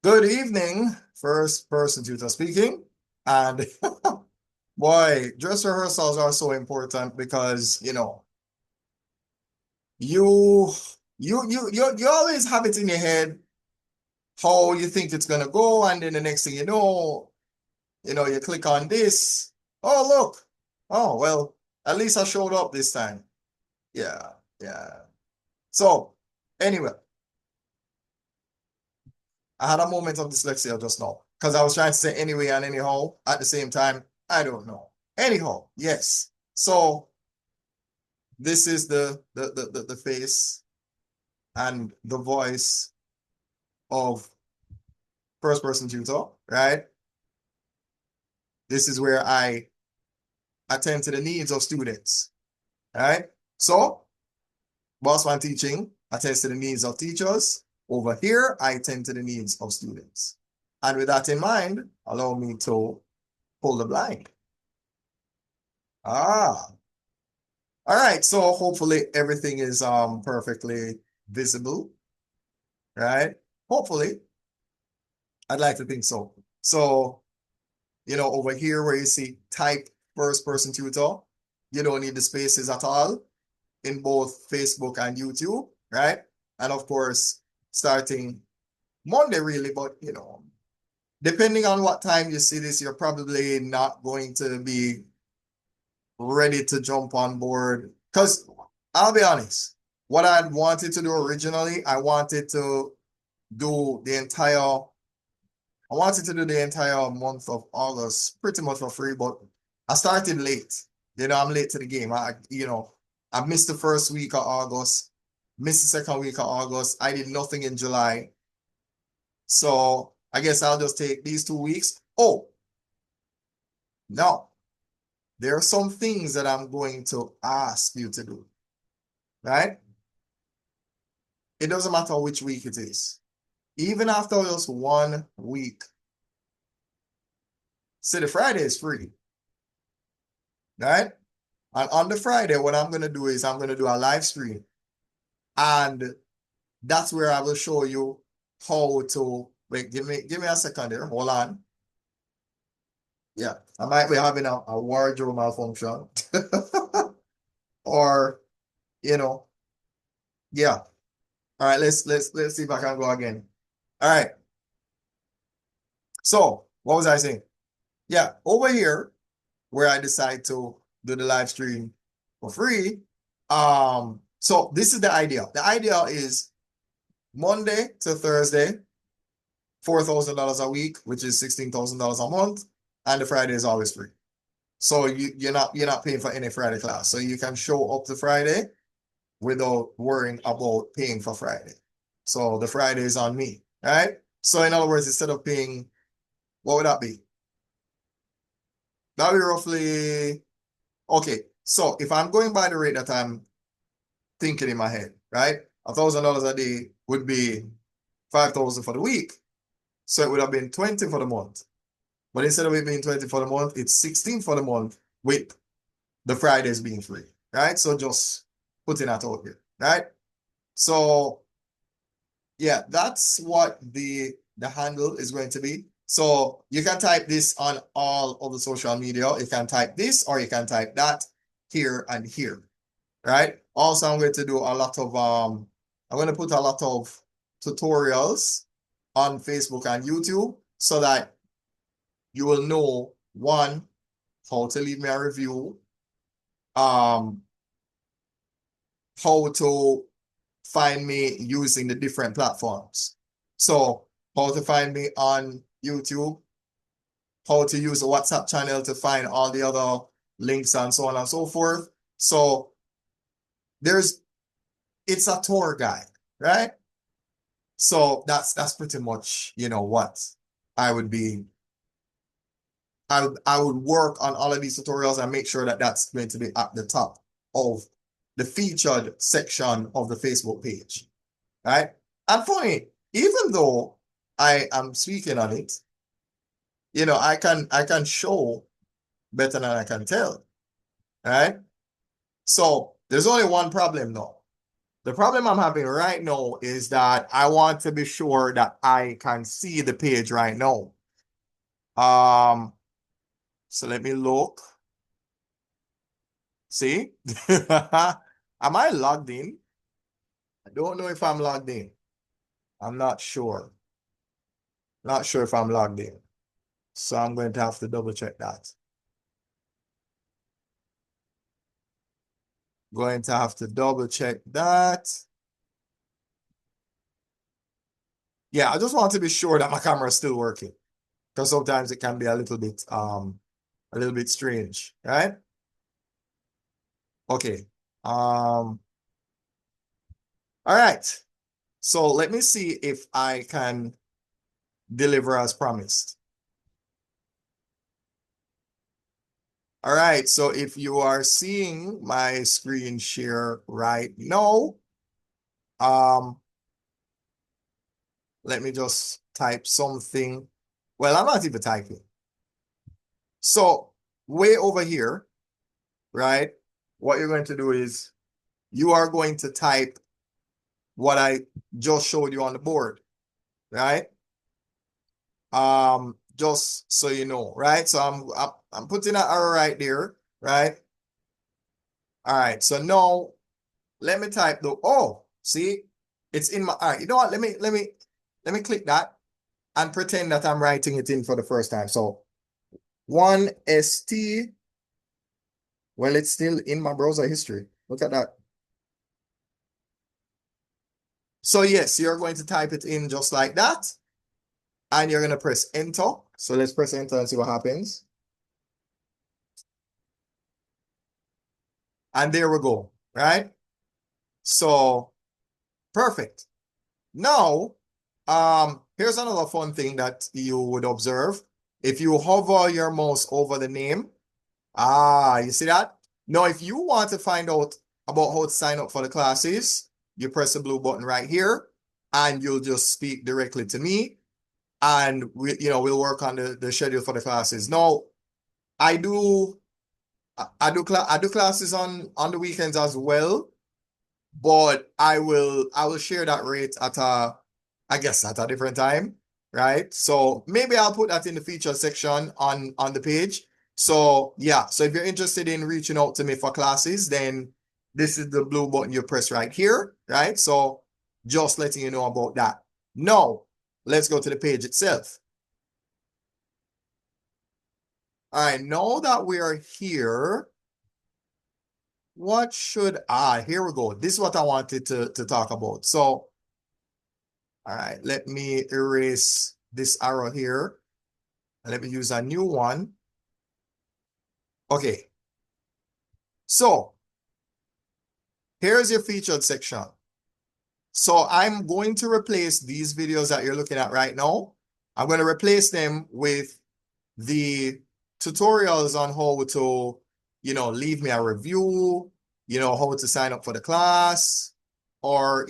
Good evening, first person tutor speaking. And boy, dress rehearsals are so important because you you always have it in your head how you think it's gonna go, and then the next thing you know, you click on this. Oh, look. Oh, well, at least I showed up this time. Yeah, yeah. So anyway, I had a moment of dyslexia just now because I was trying to say anyway and anyhow at the same time. I don't know. Anyhow, yes. So this is the face and the voice of first person tutor, right? This is where I attend to the needs of students, right? So boss one teaching attends to the needs of teachers. Over here, I attend to the needs of students. And with that in mind, allow me to pull the blind. Ah, all right. So hopefully everything is perfectly visible, right? Hopefully, I'd like to think so. So, over here where you see type first person tutor, you don't need the spaces at all in both Facebook and YouTube, right? And of course, starting Monday really, but depending on what time you see this, you're probably not going to be ready to jump on board. Because I'll be honest, what I wanted to do originally, do the entire, I wanted to do the entire month of August pretty much for free, but I started late. I'm late to the game. I missed the first week of August, missed the second week of August. I did nothing in July. So I guess I'll just take these 2 weeks. Oh, no. There are some things that I'm going to ask you to do, right? It doesn't matter which week it is. Even after just 1 week, say the Friday is free, right? And on the Friday, what I'm going to do is I'm going to do a live stream. And that's where I will show you how to, wait, give me a second here. Hold on. Yeah, I might be having a wardrobe malfunction. Or, you know, yeah. All right, let's see if I can go again. All right. So what was I saying? Yeah, over here where I decide to do the live stream for free. So this is the idea. The idea is Monday to Thursday, $4,000 a week, which is $16,000 a month, and the Friday is always free. So you're not paying for any Friday class. So you can show up to Friday without worrying about paying for Friday. So the Friday is on me, right? So in other words, instead of paying, what would that be? That'd be roughly okay. So if I'm going by the rate that I'm thinking in my head, right? $1,000 a day would be 5,000 for the week. So it would have been 20 for the month. But instead of it being 20 for the month, it's 16 for the month with the Fridays being free, right? So just putting that out here, right? So yeah, that's what the handle is going to be. So you can type this on all of the social media. You can type this or you can type that here and here, right? Also, I'm going to do a lot of I'm going to put a lot of tutorials on Facebook and YouTube so that you will know one, how to leave me a review, um, how to find me using the different platforms. So how to find me on YouTube, how to use a WhatsApp channel to find all the other links and so on and so forth. So it's a tour guide, right? So that's pretty much, what I would be. I would work on all of these tutorials and make sure that that's going to be at the top of the featured section of the Facebook page, right? And funny, even though I am speaking on it, I can show better than I can tell, right? So there's only one problem though. The problem I'm having right now is that I want to be sure that I can see the page right now. So let me look. See? Am I logged in? I don't know if I'm logged in. I'm not sure. Not sure if I'm logged in. So I'm going to have to double check that. Going to have to double check that. Yeah, I just want to be sure that my camera is still working. Because sometimes it can be a little bit strange, right? Okay. All right. So let me see if I can deliver as promised. All right. So if you are seeing my screen share right now, let me just type something. Well, I'm not even typing. So way over here, right? What you're going to do is you are going to type what I just showed you on the board, right? Just so you know, right? So I'm putting an arrow right there, right? All right. So now let me type the see, it's in my all right. You know what? Let me click that and pretend that I'm writing it in for the first time. So 1ST. Well, it's still in my browser history. Look at that. So yes, you're going to type it in just like that. And you're going to press enter. So let's press enter and see what happens. And there we go, right? So perfect. Now, here's another fun thing that you would observe. If you hover your mouse over the name, you see that? Now, if you want to find out about how to sign up for the classes, you press the blue button right here, and you'll just speak directly to me, and we'll work on the schedule for the classes. Now, I do I do classes on the weekends as well, but I will share that rate at I guess at a different time, right? So maybe I'll put that in the feature section on the page. So yeah, so if you're interested in reaching out to me for classes, then this is the blue button you press right here, right? So just letting you know about that. Now, let's go to the page itself. All right, now that we are here, what should here we go. This is what I wanted to talk about. So, all right, let me erase this arrow here. And let me use a new one. Okay. So, here's your featured section. So, I'm going to replace these videos that you're looking at right now. I'm going to replace them with the tutorials on how to, leave me a review, how to sign up for the class, or,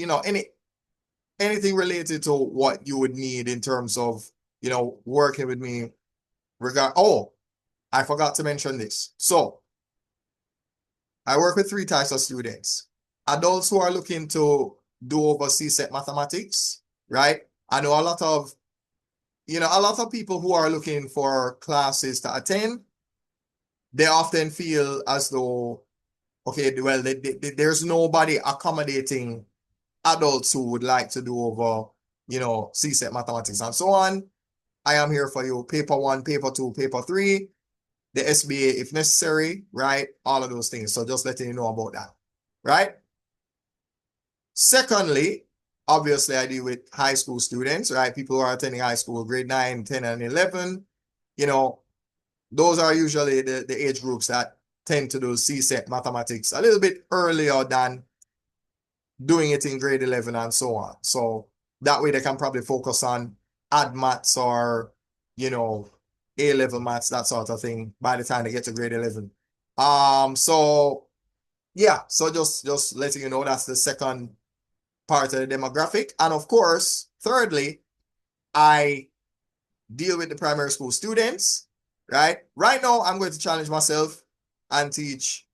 anything related to what you would need in terms of, working with me. I forgot to mention this. So I work with three types of students. Adults who are looking to do over CSET mathematics, right? I know a lot of people who are looking for classes to attend, they often feel as though, okay, well, there's nobody accommodating adults who would like to do over, CSET mathematics and so on. I am here for you. Paper 1, paper 2, paper 3, the SBA if necessary, right? All of those things. So just letting you know about that, right? Secondly, obviously I deal with high school students, right? People who are attending high school, grade 9, 10, and 11. Those are usually the age groups that tend to do CSET mathematics a little bit earlier than doing it in grade 11 and so on. So that way they can probably focus on add maths or, A-level maths, that sort of thing by the time they get to grade 11. So yeah, so just letting you know that's the second part of the demographic. And of course, thirdly, I deal with the primary school students, right? Right now, I'm going to challenge myself and teach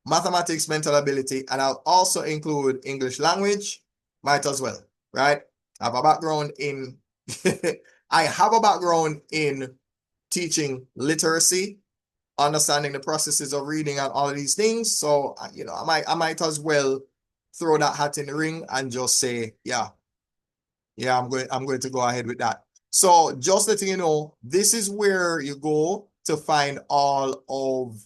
mathematics, mental ability, and I'll also include English language, might as well, right? I have a background in, I have a background in teaching literacy, understanding the processes of reading and all of these things. So, I might as well throw that hat in the ring and just say, yeah, I'm going to go ahead with that. So just letting you know, this is where you go to find all of,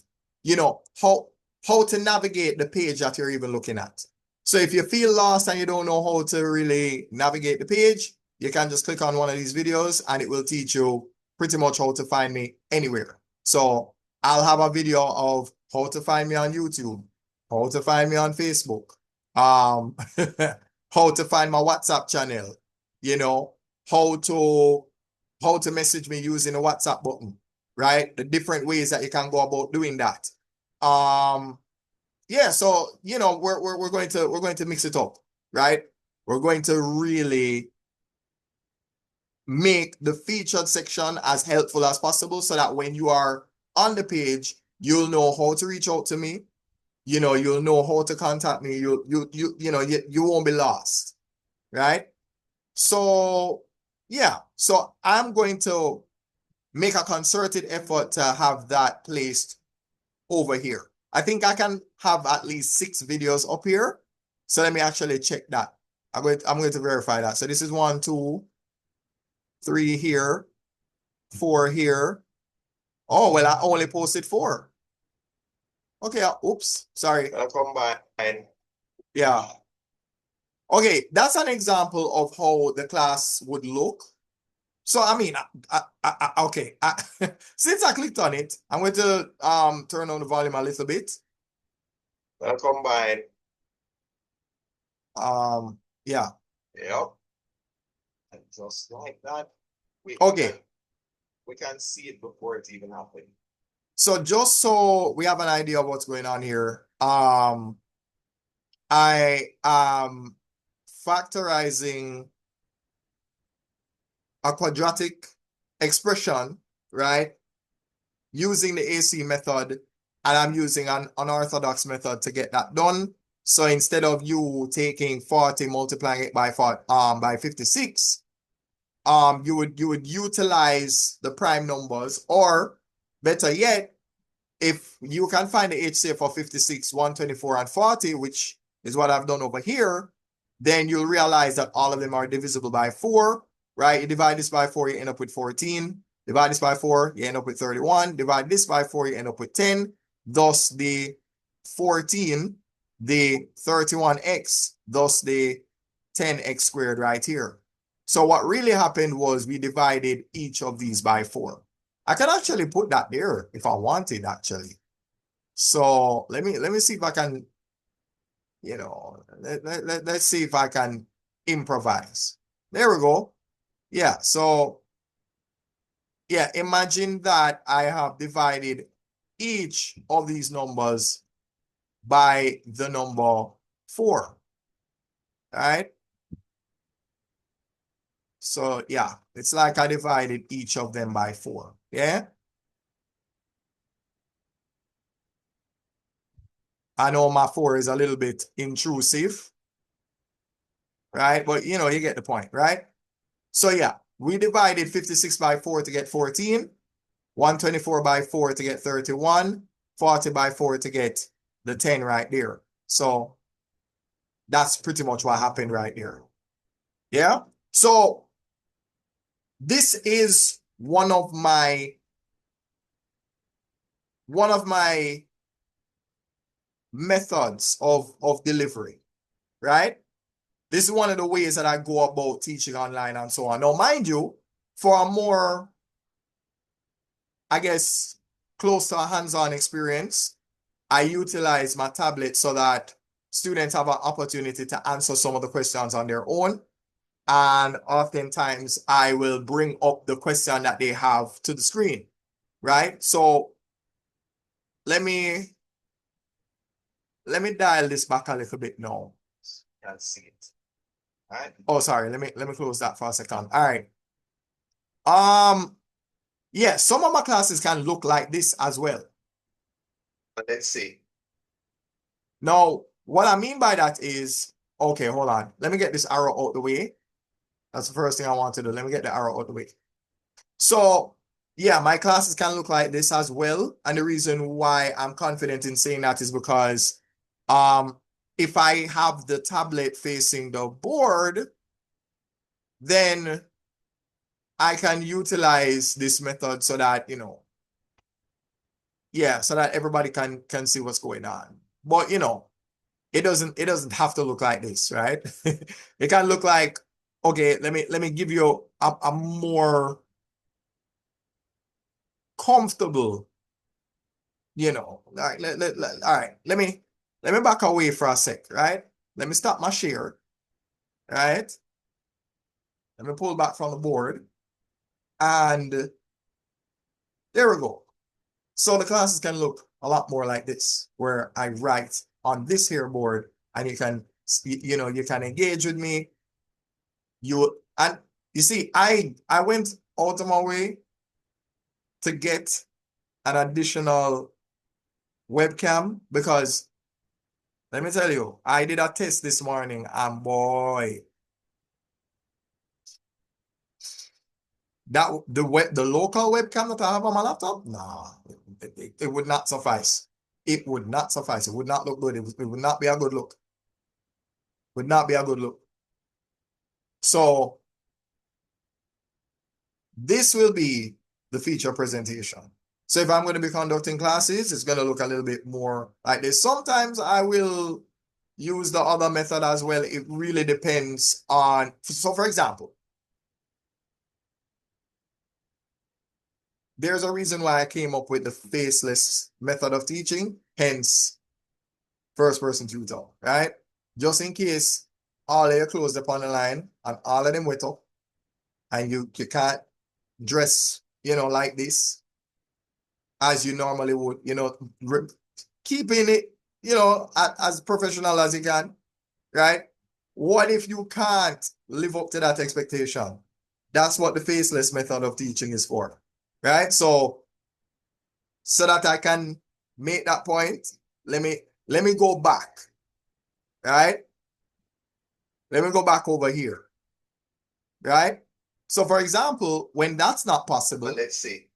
how to navigate the page that you're even looking at. So if you feel lost and you don't know how to really navigate the page, you can just click on one of these videos and it will teach you pretty much how to find me anywhere. So I'll have a video of how to find me on YouTube, how to find me on Facebook, how to find my WhatsApp channel, how to message me using the WhatsApp button, right? The different ways that you can go about doing that. Yeah, so we're going to mix it up, right? We're going to really make the featured section as helpful as possible so that when you are on the page, you'll know how to reach out to me. You'll know how to contact me. You won't be lost, right? So yeah, so I'm going to make a concerted effort to have that placed over here. I think I can have at least 6 videos up here. So let me actually check that. I'm going to verify that. So this is 1, 2, 3 here, 4 here. Oh, well, I only posted 4. Okay, oops, sorry. I'll come back and yeah. Okay, that's an example of how the class would look. So I mean, okay. Since I clicked on it, I'm going to turn on the volume a little bit. I'll combine. Yeah. Yep. And just like that. Okay. We can see it before it even happened. So just so we have an idea of what's going on here, I am factorizing a quadratic expression, right? Using the AC method, and I'm using an unorthodox method to get that done. So instead of you taking 40, multiplying it by 56, you would utilize the prime numbers, or better yet, if you can find the HCF for 56, 124, and 40, which is what I've done over here, then you'll realize that all of them are divisible by 4, right? You divide this by 4, you end up with 14. Divide this by 4, you end up with 31. Divide this by 4, you end up with 10. Thus, the 14, the 31x, thus the 10x squared right here. So what really happened was we divided each of these by 4. I can actually put that there if I wanted, actually. So let me see if I can, let's see if I can improvise. There we go. Yeah, so yeah, imagine that I have divided each of these numbers by the number 4. Right? So yeah, it's like I divided each of them by 4. Yeah. I know my 4 is a little bit intrusive, right? But you get the point, right? So yeah, we divided 56 by 4 to get 14, 124 by 4 to get 31, 40 by 4 to get the 10 right there. So that's pretty much what happened right there. Yeah. So this is one of my methods of delivery, right? This is one of the ways that I go about teaching online and so on. Now, mind you, for a more, I guess, close to a hands-on experience, I utilize my tablet so that students have an opportunity to answer some of the questions on their own. And oftentimes I will bring up the question that they have to the screen, right? So let me dial this back a little bit now. Can't see it. All right. Oh, sorry. Let me close that for a second. All right. Yeah, some of my classes can look like this as well. But let's see. Now, what I mean by that is, okay, hold on. Let me get this arrow out the way. That's the first thing I want to do. Let me get the arrow out the way. So, yeah, my classes can look like this as well. And the reason why I'm confident in saying that is because if I have the tablet facing the board, then I can utilize this method so that, yeah, so that everybody can see what's going on. But, it doesn't have to look like this, right? It can look like, okay, let me give you a more comfortable, all right, all right, let me back away for a sec, right? Let me stop my share, right? Let me pull back from the board, and there we go. So the classes can look a lot more like this, where I write on this here board, and you can engage with me. And you see, I went out of my way to get an additional webcam because let me tell you, I did a test this morning, and boy, the local webcam that I have on my laptop, nah, it would not suffice. It would not suffice. It would not look good. It would not be a good look. Would not be a good look. So this will be the feature presentation. So if I'm going to be conducting classes, it's going to look a little bit more like this. Sometimes I will use the other method as well. It really depends on, so for example, there's a reason why I came up with the faceless method of teaching, hence first person tutor, right? Just in case all of you closed upon the line and all of them went up and you can't dress, like this as you normally would, keeping it, as professional as you can, right? What if you can't live up to that expectation? That's what the faceless method of teaching is for, right? So that I can make that point, let me go back, right? Let me go back over here, right? So for example, when that's not possible, let's see.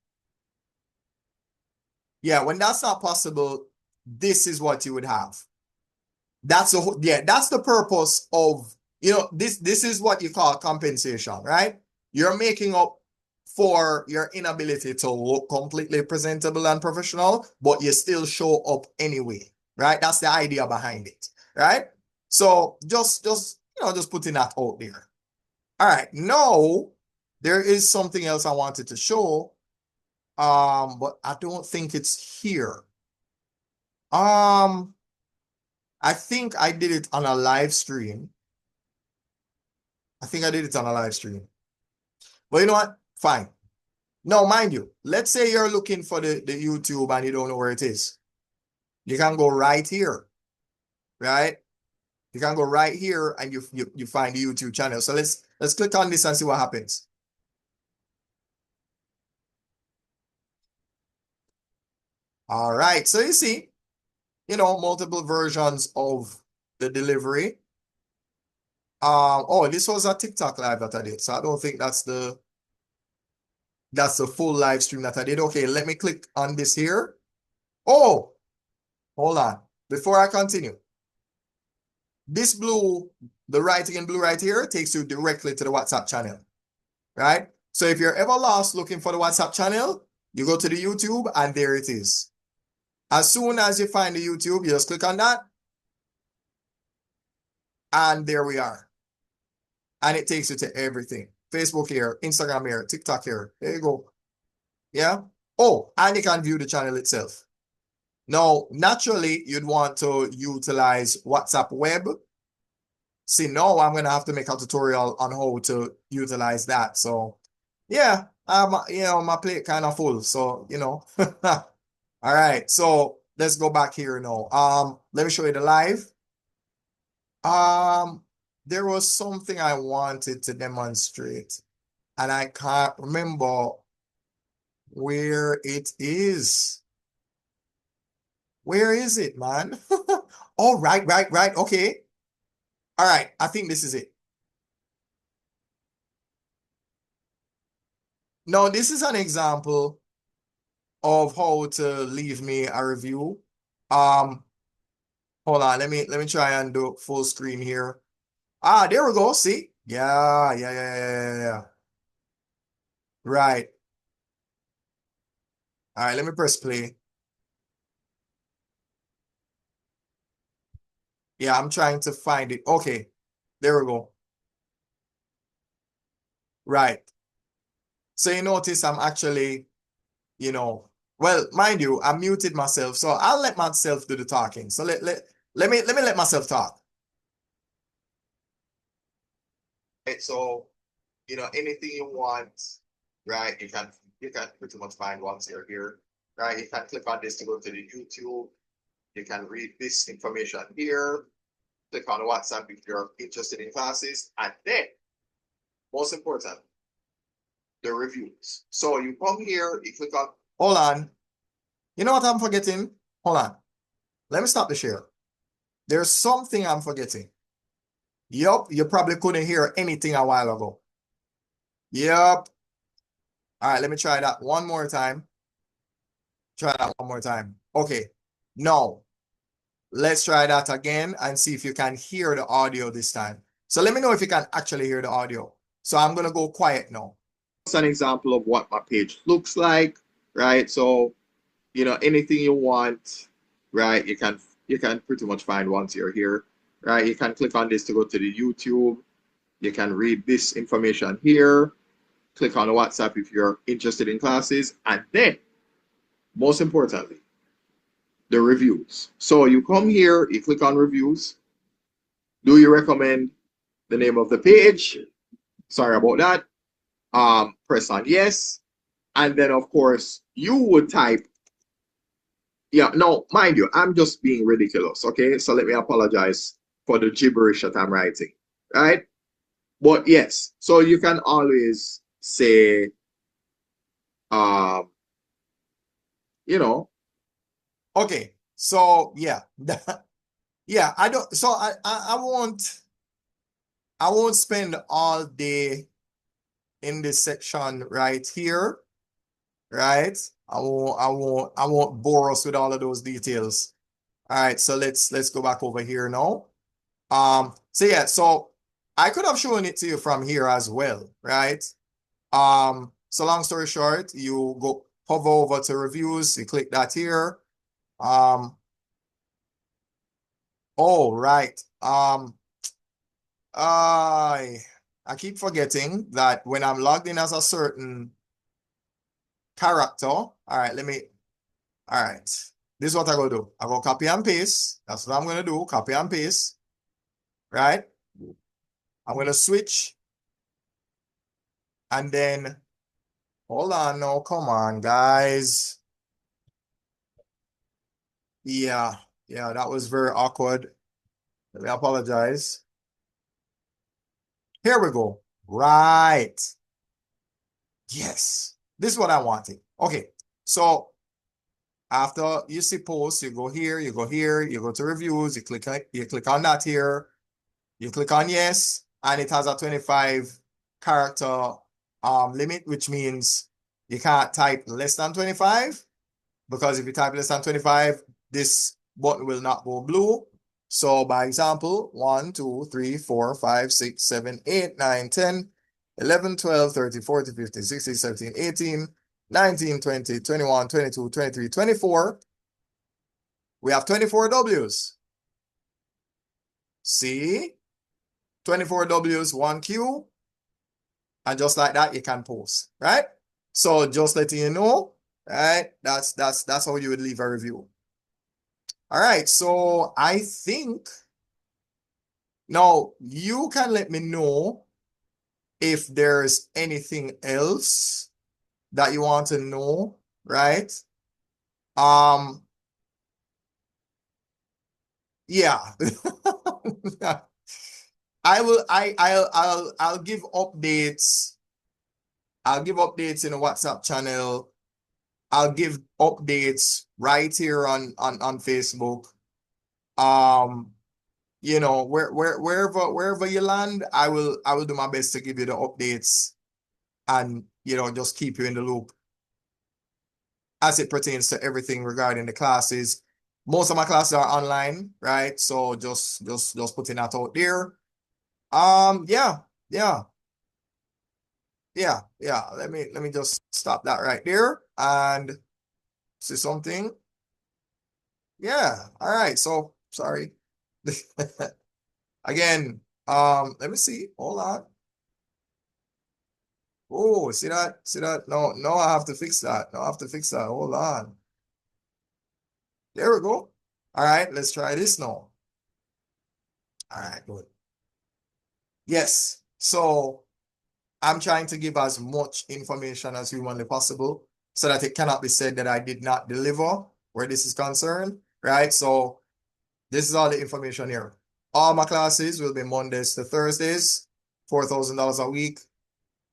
Yeah, when that's not possible, this is what you would have. That's the purpose of, this is what you call compensation, right? You're making up for your inability to look completely presentable and professional, but you still show up anyway, right? That's the idea behind it, right? So just putting that out there. All right, now there is something else I wanted to show, but I don't think it's here. I think I did it on a live stream. I think I did it on a live stream. But you know what? Fine. Now, mind you, let's say you're looking for the YouTube and you don't know where it is. You can go right here, right? You can go right here and you find the YouTube channel. So let's click on this and see what happens. All right. So you see, multiple versions of the delivery. Oh, this was a TikTok live that I did. So I don't think that's the full live stream that I did. Okay, let me click on this here. Oh, hold on. Before I continue, this blue, the writing in blue right here takes you directly to the WhatsApp channel, right? So if you're ever lost looking for the WhatsApp channel, you go to the YouTube and there it is. As soon as you find the YouTube, you just click on that and there we are. And it takes you to everything. Facebook here, Instagram here, TikTok here. There you go. Yeah. Oh, and you can view the channel itself. Now, naturally, you'd want to utilize WhatsApp Web. See, now I'm going to have to make a tutorial on how to utilize that. So, yeah, my plate kind of full. So, All right. So, let's go back here now. Let me show you the live. Um, there was something I wanted to demonstrate, and I can't remember where it is. Where is it, man? Oh, right. Okay. All right. I think this is it. Now, this is an example of how to leave me a review. Um, Hold on. Let me try and do full screen here. Ah, there we go. See? Yeah. Right. All right, let me press play. Yeah, I'm trying to find it. Okay. There we go. Right. So you notice I'm actually, you know, well, mind you, I muted myself, so I'll let myself do the talking. So let me let myself talk. Okay, so anything you want, right? You can pretty much find once you're here, right? You can click on this to go to the YouTube. You can read this information here. Click on WhatsApp if you're interested in classes, and then most important, the reviews. So you come here, you click on. Hold on. You know what I'm forgetting? Hold on. Let me stop the share. There's something I'm forgetting. Yup, you probably couldn't hear anything a while ago. Yup. All right, let me try that one more time. Try that one more time. Okay. Now, let's try that again and see if you can hear the audio this time. So let me know if you can actually hear the audio. So I'm going to go quiet now. It's an example of what my page looks like, right? So, anything you want, right? You can pretty much find once you're here, right? You can click on this to go to the YouTube. You can read this information here. Click on WhatsApp if you're interested in classes, and then most importantly, the reviews. So you come here, you click on reviews. Do you recommend the name of the page? Sorry about that. Press on yes. And then of course you would type, yeah, no, mind you, I'm just being ridiculous. Okay. So let me apologize for the gibberish that I'm writing. Right? But yes, so you can always say um, you know, okay. So yeah. Yeah, I don't so I won't spend all day in this section right here, right? I won't bore us with all of those details. All right, so let's go back over here now. So yeah, so I could have shown it to you from here as well, right? So long story short, you go hover over to reviews, you click that here. Oh, right. I I keep forgetting that when I'm logged in as a certain character. All right, all right. This is what I go do. I go copy and paste. That's what I'm gonna do. Copy and paste. Right? I'm gonna switch and then hold on now. Come on, guys. Yeah, yeah, that was very awkward. Let me apologize. Here we go. Right. Yes. This is what I wanted. Okay. So after you see posts, you go here, you go here, you go to reviews, you click on that here, you click on yes, and it has a 25 character limit, which means you can't type less than 25, because if you type less than 25, this button will not go blue. So by example, 1, 2, 3, 4, 5, 6, 7, 8, 9, 10, 11, 12, 13, 14, 15, 16, 17, 18, 19, 20, 21, 22, 23, 24. We have 24 W's. See? 24 W's, 1 Q. And just like that, you can post, right? So just letting you know, right? That's how you would leave a review. All right, so I think now you can let me know if there's anything else that you want to know, right? Um, yeah. I'll give updates. I'll give updates in the WhatsApp channel. I'll give updates right here on Facebook. You know, wherever you land, I will do my best to give you the updates and, you know, just keep you in the loop as it pertains to everything regarding the classes. Most of my classes are online, right? So just putting that out there. Yeah, yeah, yeah. Let me just stop that right there and see something. Yeah. All right. So sorry. Again, let me see. Hold on. Oh, see that? See that? No, no, I have to fix that. No, I have to fix that. Hold on. There we go. All right, let's try this now. All right, good. Yes. So I'm trying to give as much information as humanly possible so that it cannot be said that I did not deliver where this is concerned, right? So this is all the information here. All my classes will be Mondays to Thursdays, $4,000 a week,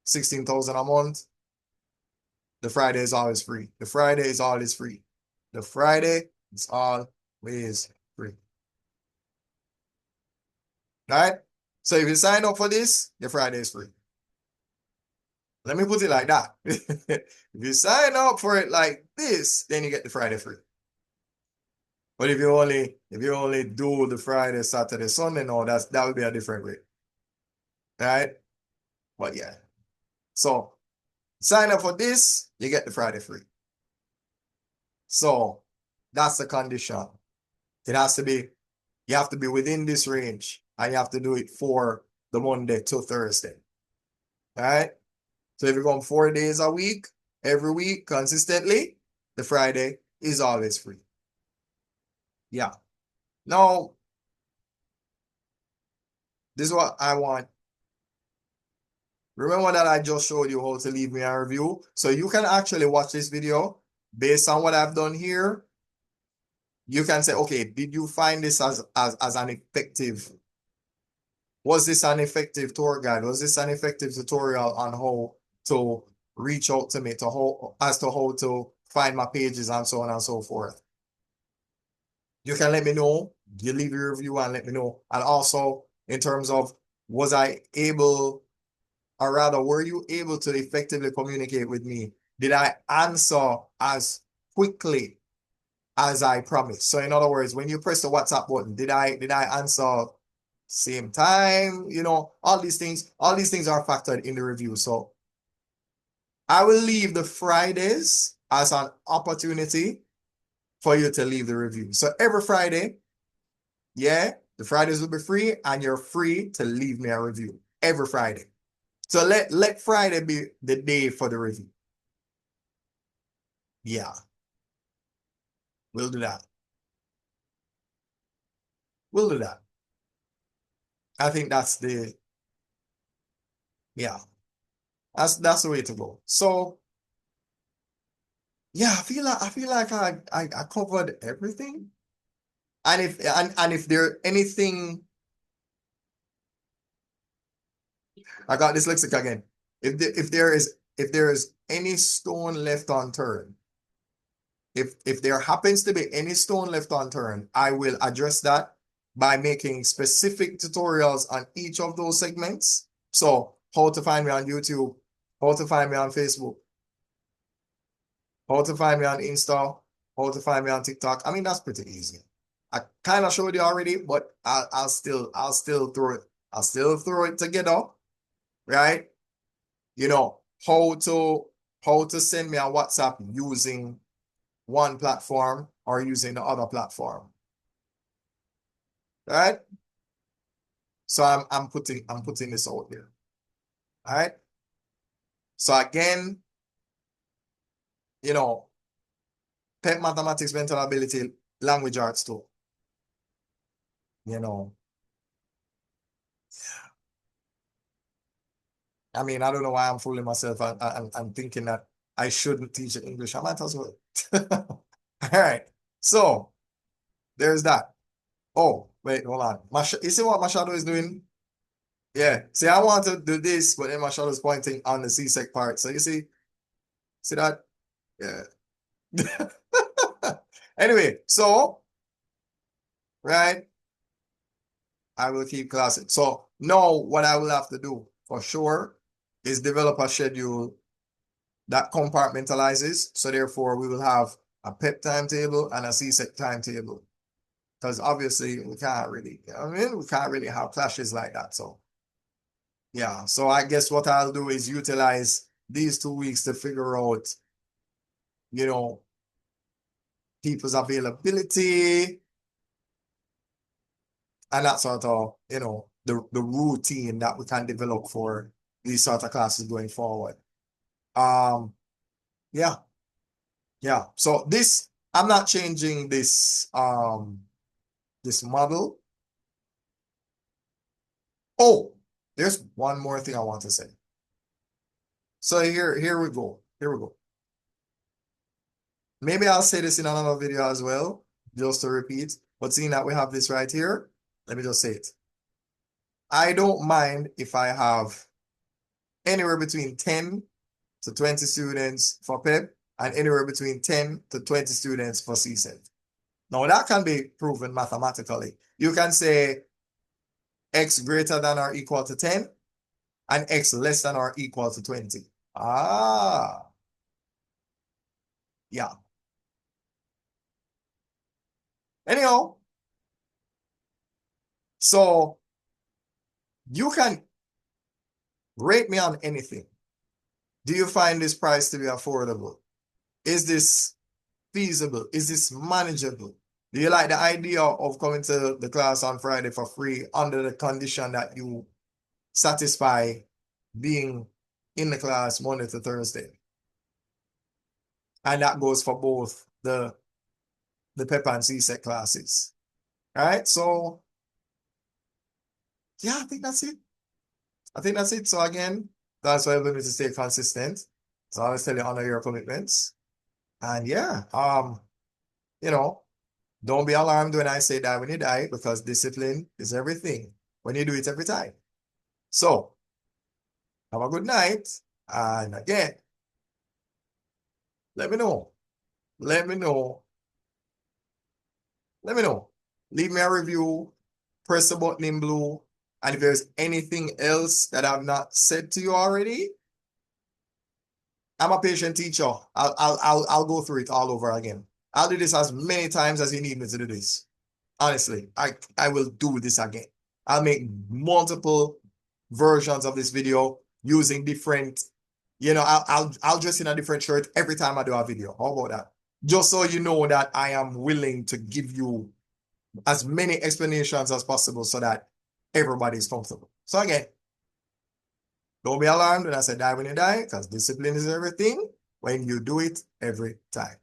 16,000 a month. The Friday is always free. The Friday is always free. The Friday is always free. All right? So if you sign up for this, your Friday is free. Let me put it like that. If you sign up for it like this, then you get the Friday free. But if you only do the Friday, Saturday, Sunday, no, that would be a different rate. All right? But yeah. So sign up for this, you get the Friday free. So that's the condition. It has to be, you have to be within this range and you have to do it for the Monday to Thursday. All right? So if you're going 4 days a week, every week, consistently, the Friday is always free. Yeah. Now, this is what I want. Remember that I just showed you how to leave me a review. So you can actually watch this video based on what I've done here. You can say, okay, did you find this as an effective? Was this an effective tour guide? Was this an effective tutorial on how to reach out to me as to how to find my pages and so on and so forth? You can let me know. You leave your review and let me know. And also, in terms of, was I able, or rather, were you able to effectively communicate with me? Did I answer as quickly as I promised? So in other words, when you press the WhatsApp button, did I answer same time? You know, all these things are factored in the review. So I will leave the Fridays as an opportunity for you to leave the review. So every Friday, yeah, the Fridays will be free, and you're free to leave me a review every Friday. So let Friday be the day for the review. Yeah, we'll do that. We'll do that. I think that's the yeah, that's the way to go. So yeah, I feel like I covered everything. And if there anything, I got dyslexic again. If there is any stone left unturned, if there happens to be any stone left unturned, I will address that by making specific tutorials on each of those segments. So how to find me on YouTube, how to find me on Facebook, how to find me on Insta, how to find me on TikTok. I mean, that's pretty easy. I kind of showed you already, but I'll still throw it together, right? You know, how to send me a WhatsApp using one platform or using the other platform. Right? So I'm putting this out there. All right. So again, you know, PEP mathematics, mental ability, language arts too. You know, I mean, I don't know why I'm fooling myself and thinking that I shouldn't teach English. I might as well. All right. So there's that. Oh, wait, hold on. You see what my shadow is doing? Yeah. See, I want to do this, but then my shadow is pointing on the C-sec part. So you see that? Yeah. Anyway, so right? I will keep classes. So now what I will have to do for sure is develop a schedule that compartmentalizes. So therefore we will have a PEP timetable and a CSEC timetable. Because obviously we can't really, we can't really have clashes like that. So yeah, so I guess what I'll do is utilize these 2 weeks to figure out, you know, people's availability and that sort of, the routine that we can develop for these sort of classes going forward. Yeah, yeah. So this, I'm not changing this this model. Oh, there's one more thing I want to say. So here we go. Here we go. Maybe I'll say this in another video as well, just to repeat. But seeing that we have this right here, let me just say it. I don't mind if I have anywhere between 10 to 20 students for PEP and anywhere between 10 to 20 students for CSET. Now that can be proven mathematically. You can say X greater than or equal to 10 and X less than or equal to 20. Ah, yeah. Anyhow, so you can rate me on anything. Do you find this price to be affordable? Is this feasible? Is this manageable? Do you like the idea of coming to the class on Friday for free under the condition that you satisfy being in the class Monday to Thursday? And that goes for both the PEP and CSEC classes. All right, so yeah, I think that's it. I think that's it. So again, that's why we need to stay consistent. So I always tell you, honor your commitments. And yeah, you know, don't be alarmed when I say die when you die, because discipline is everything when you do it every time. So have a good night. And again, let me know. Let me know. Let me know. Leave me a review. Press the button in blue. And if there's anything else that I've not said to you already, I'm a patient teacher. I'll go through it all over again. I'll do this as many times as you need me to do this. Honestly, I will do this again. I'll make multiple versions of this video using different, I'll dress in a different shirt every time I do a video. How about that? Just so you know that I am willing to give you as many explanations as possible so that everybody's comfortable. So again, don't be alarmed when I say die when you die, because discipline is everything when you do it every time.